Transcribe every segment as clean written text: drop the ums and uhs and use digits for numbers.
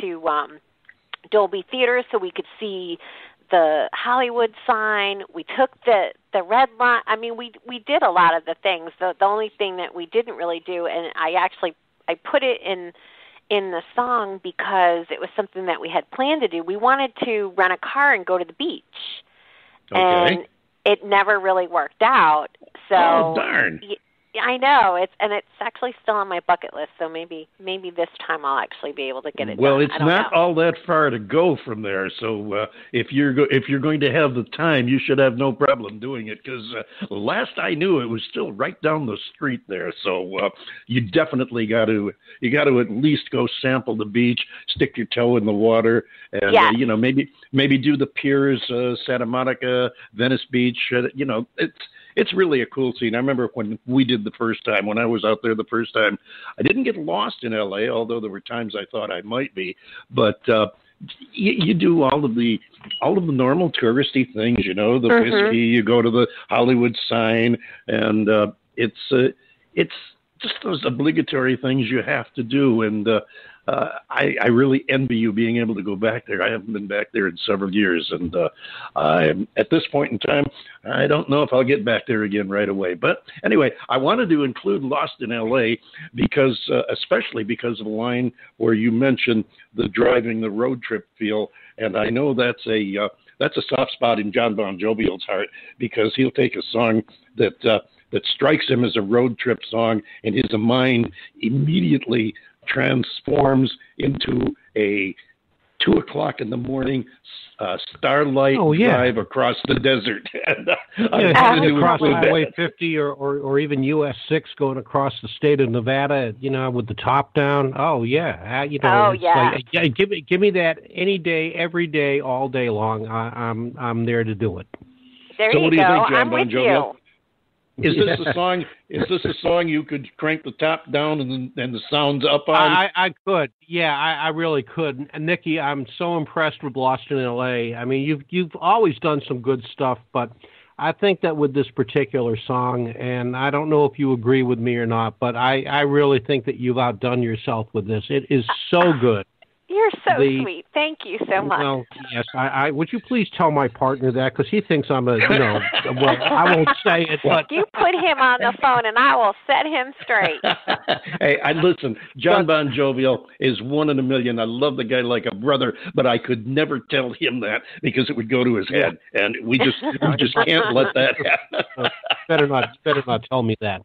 to Dolby Theater so we could see the Hollywood sign. We took the red line. I mean, we did a lot of the things. The only thing that we didn't really do, and I put it in the song because it was something that we had planned to do. We wanted to rent a car and go to the beach. Okay. And it never really worked out. So darn. I know. It's actually still on my bucket list, so maybe this time I'll actually be able to get it done. Well, it's not all that far to go from there, so if you're going to have the time, you should have no problem doing it, because last I knew it was still right down the street there, so you definitely got to at least go sample the beach, stick your toe in the water, and yes. Maybe do the piers, Santa Monica, Venice Beach, It's really a cool scene. I remember when we did the first time, when I was out there the first time, I didn't get lost in L.A., although there were times I thought I might be. But you do all of the normal touristy things, the whiskey, you go to the Hollywood sign, and it's just those obligatory things you have to do. And I really envy you being able to go back there. I haven't been back there in several years, and at this point in time, I don't know if I'll get back there again right away. But anyway, I wanted to include Lost in L.A. because, especially because of the line where you mentioned the driving the road trip feel, and I know that's a soft spot in John Bon Jovial's heart, because he'll take a song that strikes him as a road trip song, and his mind immediately transforms into a 2:00 in the morning starlight drive across the desert. Across Highway 50 or even US 6 going across the state of Nevada, with the top down. Oh yeah, Like, give me that any day, every day, all day long. I'm there to do it. There so you what do you go. think, John I'm Bon with Jovial? you. Is this a song? Is this a song you could crank the top down and the sounds up on? I could. Yeah, I really could. And Nikki, I'm so impressed with Lost in L.A. I mean, you've always done some good stuff, but I think that with this particular song, and I don't know if you agree with me or not, but I really think that you've outdone yourself with this. It is so good. You're so sweet. Thank you so much. Well, yes. I would you please tell my partner that, because he thinks I'm well, I won't say it, but you put him on the phone and I will set him straight. Hey, listen, John Bon Jovial is one in a million. I love the guy like a brother, but I could never tell him that because it would go to his head, and we just can't let that happen. Better not tell me that.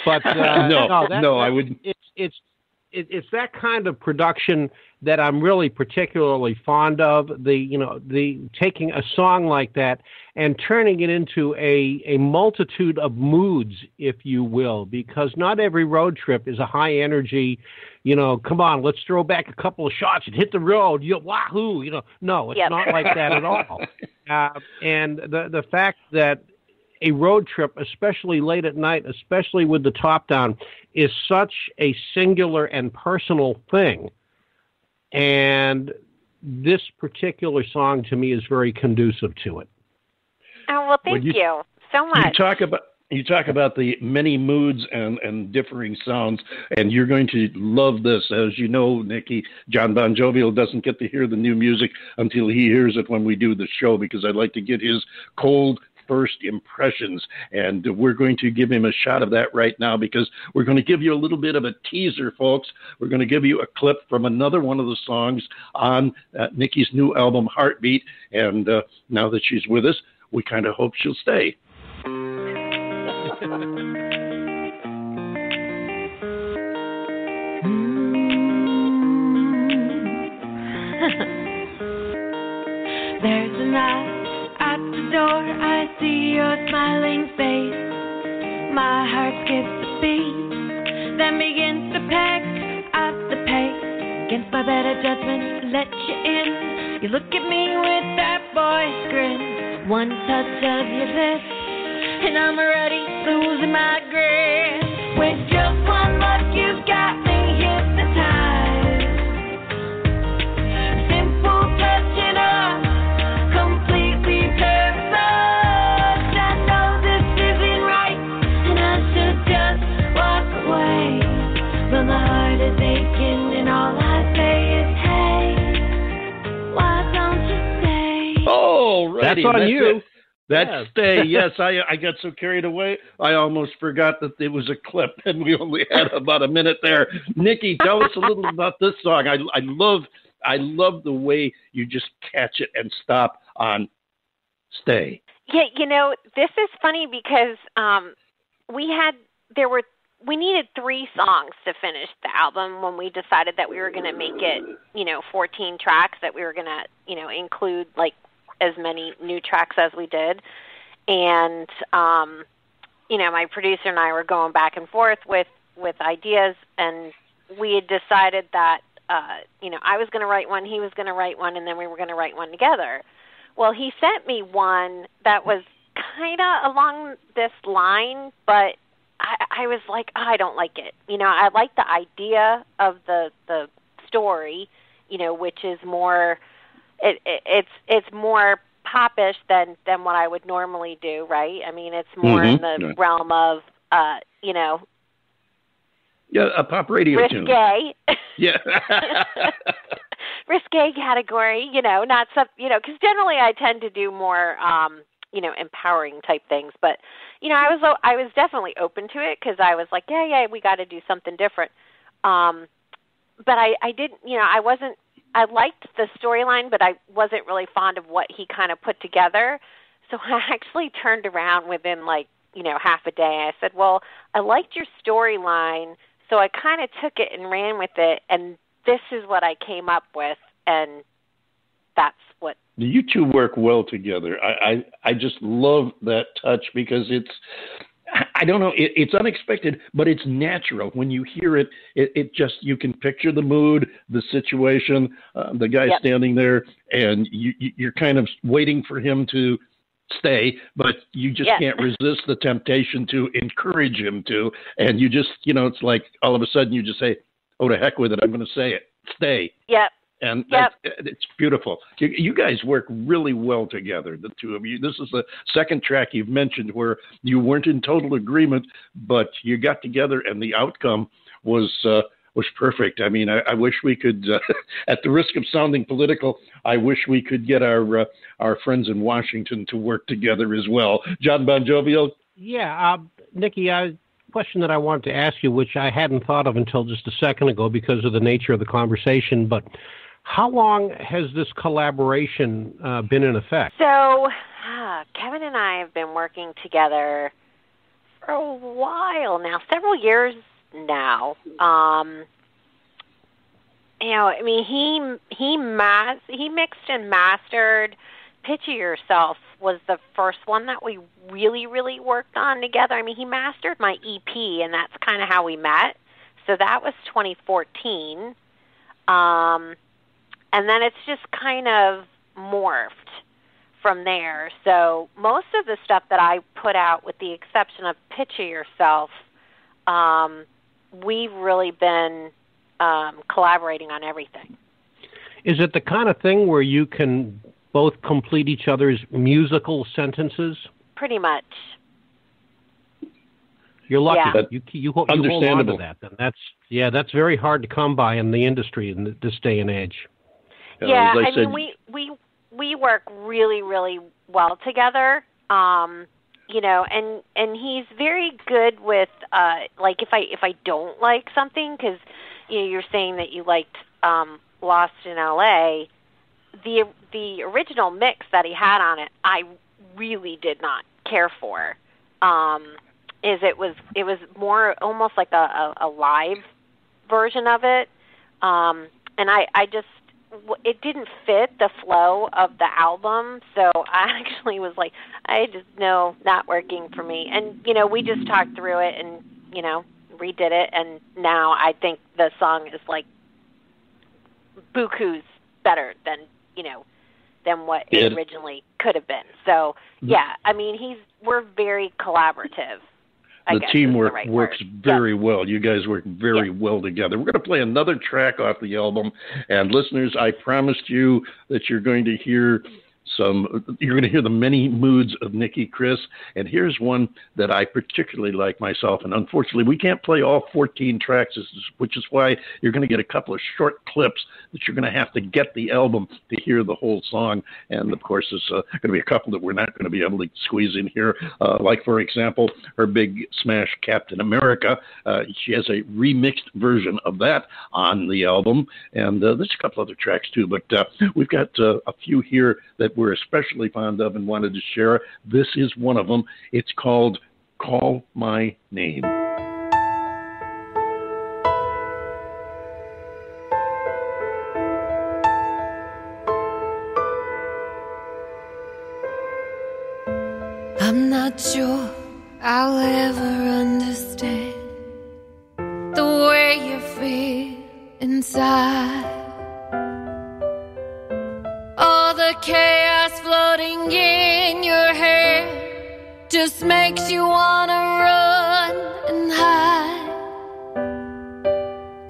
But no, I wouldn't. It's that kind of production that I'm really particularly fond of. The taking a song like that and turning it into a multitude of moods, if you will, because not every road trip is a high energy, come on, let's throw back a couple of shots and hit the road, wahoo, no, it's not like that at all. And the fact that a road trip, especially late at night, especially with the top down, is such a singular and personal thing. And this particular song, to me, is very conducive to it. Oh, well, thank you so much. You talk about the many moods and differing sounds, and you're going to love this. As you know, Nikki, John Bon Jovial doesn't get to hear the new music until he hears it when we do the show, because I'd like to get his cold first impressions, and we're going to give him a shot of that right now, because we're going to give you a little bit of a teaser, folks. We're going to give you a clip from another one of the songs on Nikki's new album, Heartbeat, and now that she's with us, we kind of hope she'll stay. There's a knock at the door, I see your smiling face. My heart skips a beat, then begins to peck at the pace. Against my better judgment, let you in. You look at me with that boy's grin. One touch of your lips, and I'm already losing my grip. With just one look, you've got me hypnotized. Simple touch and I'm completely paralyzed. I know this isn't right, and I should just walk away. But my heart is aching, and all I say is, hey. lady. That's on you. It. That's Stay. Yes, I got so carried away, I almost forgot that it was a clip, and we only had about a minute there. Nikki, tell us a little about this song. I love the way you just catch it and stop on Stay. Yeah, this is funny because we needed 3 songs to finish the album when we decided that we were going to make it, 14 tracks, that we were going to, include like as many new tracks as we did. And, my producer and I were going back and forth with ideas, and we had decided that, I was going to write one, he was going to write one, and then we were going to write one together. Well, he sent me one that was kind of along this line, but I was like, I don't like it. I like the idea of the story, which is more, it's more popish than what I would normally do, right? I mean, it's more in the realm of, yeah, a pop radio tune. Risque. Yeah. Risque category, not some, because generally I tend to do more, empowering type things. But, I was definitely open to it because I was like, yeah, we got to do something different. But I didn't, I liked the storyline, but I wasn't really fond of what he kind of put together. So I actually turned around within half a day. I said, well, I liked your storyline, so I kind of took it and ran with it, and this is what I came up with, and that's what. You two work well together. I just love that touch because it's, I don't know, it's unexpected, but it's natural. When you hear it, it just, you can picture the mood, the situation, the guy standing there, and you're kind of waiting for him to stay, but you just can't resist the temptation to encourage him to, and you just, it's like all of a sudden you just say, oh, to heck with it, I'm going to say it, stay. Yep. And it's beautiful. You guys work really well together, the two of you. This is the second track you've mentioned where you weren't in total agreement, but you got together and the outcome was perfect. I mean, I wish we could, at the risk of sounding political, I wish we could get our friends in Washington to work together as well. John Bon Jovial? Yeah, Nikki, question that I wanted to ask you, which I hadn't thought of until just a second ago because of the nature of the conversation, but how long has this collaboration been in effect? So, Kevin and I have been working together for a while now, several years now. I mean, he mixed and mastered. Picture Yourself was the first one that we really, really worked on together. I mean, he mastered my EP, and that's kind of how we met. So that was 2014. And then it's just kind of morphed from there. So most of the stuff that I put out, with the exception of Picture Yourself, we've really been collaborating on everything. Is it the kind of thing where you can both complete each other's musical sentences? Pretty much. You're lucky. Yeah. You hold on to that. Then that's very hard to come by in the industry in this day and age. Yeah, I mean, we work really, really well together. And he's very good with like if I don't like something, because you're saying that you liked Lost in L.A. The original mix that he had on it, I really did not care for. It was more almost like a live version of it, and I just, it didn't fit the flow of the album, so I actually was like, not working for me. And we just talked through it and redid it, and now I think the song is like buku's better than what it originally could have been. So yeah, I mean, we're very collaborative. The teamwork works very well. You guys work very well together. We're going to play another track off the album. And listeners, I promised you that you're going to hear You're going to hear the many moods of Nicki Kris, and here's one that I particularly like myself, and unfortunately we can't play all 14 tracks, which is why you're going to get a couple of short clips that you're going to have to get the album to hear the whole song, and of course there's going to be a couple that we're not going to be able to squeeze in here, like for example, her big smash Captain America. She has a remixed version of that on the album, and there's a couple other tracks too, but we've got a few here that we're especially fond of and wanted to share. This is one of them. It's called Call My Name. I'm not sure I'll ever understand the way you feel inside. All the chaos floating in your head just makes you wanna run and hide.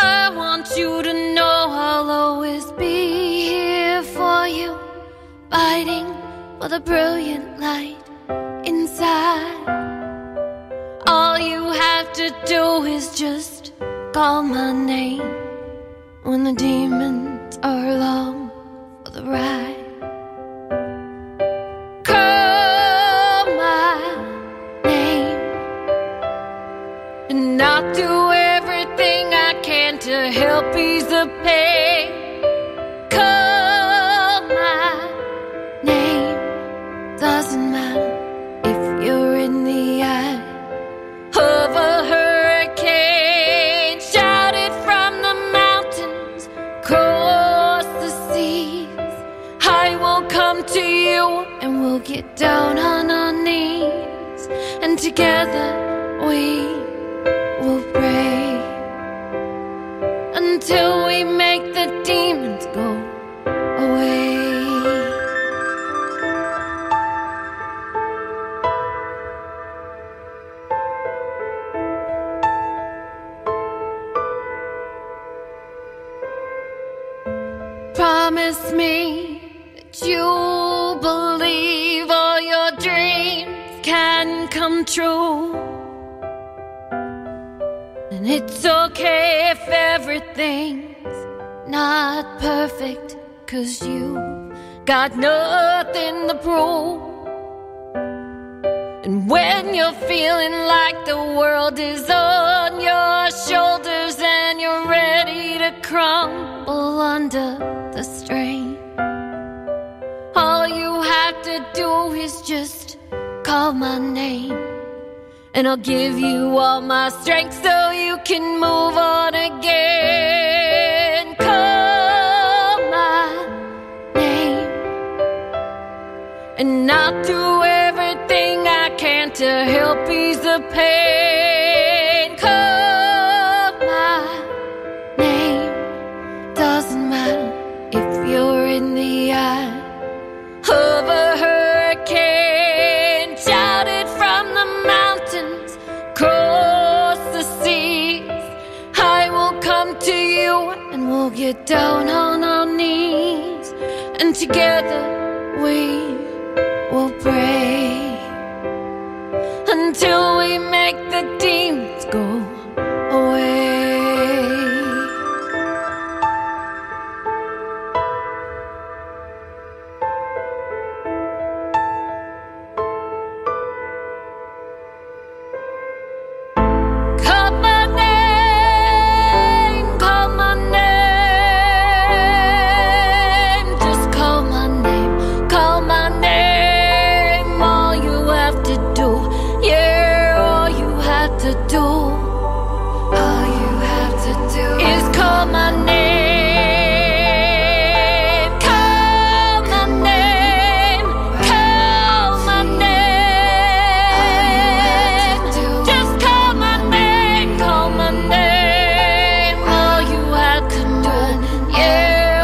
I want you to know I'll always be here for you, fighting for the brilliant light inside. All you have to do is just call my name when the demons are along for the ride. Call my name, and I'll do everything I can to help ease the pain. Call my name, doesn't matter if you're in the eye of a hurricane. Shout it from the mountains, across the seas. I will come to you and we'll get down on our knees, and together we will pray until we make the demons go away. Promise me that you'll believe all your dreams can come true. And it's okay if everything's not perfect, 'cause you got nothing to prove. And when you're feeling like the world is on your shoulders and you're ready to crumble under the strain, all you have to do is just call my name, and I'll give you all my strength so you can move on again. Call my name, and I'll do everything I can to help ease the pain. Call my name, doesn't matter if you're in the eye of a hurricane. Shout it from the mountains, across the seas. I will come to you and we'll get down on our knees, and together we will pray until we make the demons go away.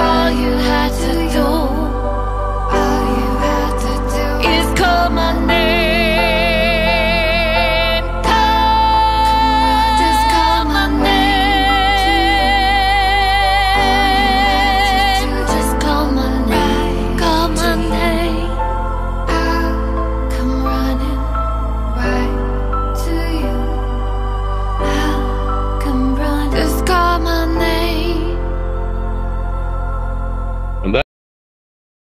All you had to do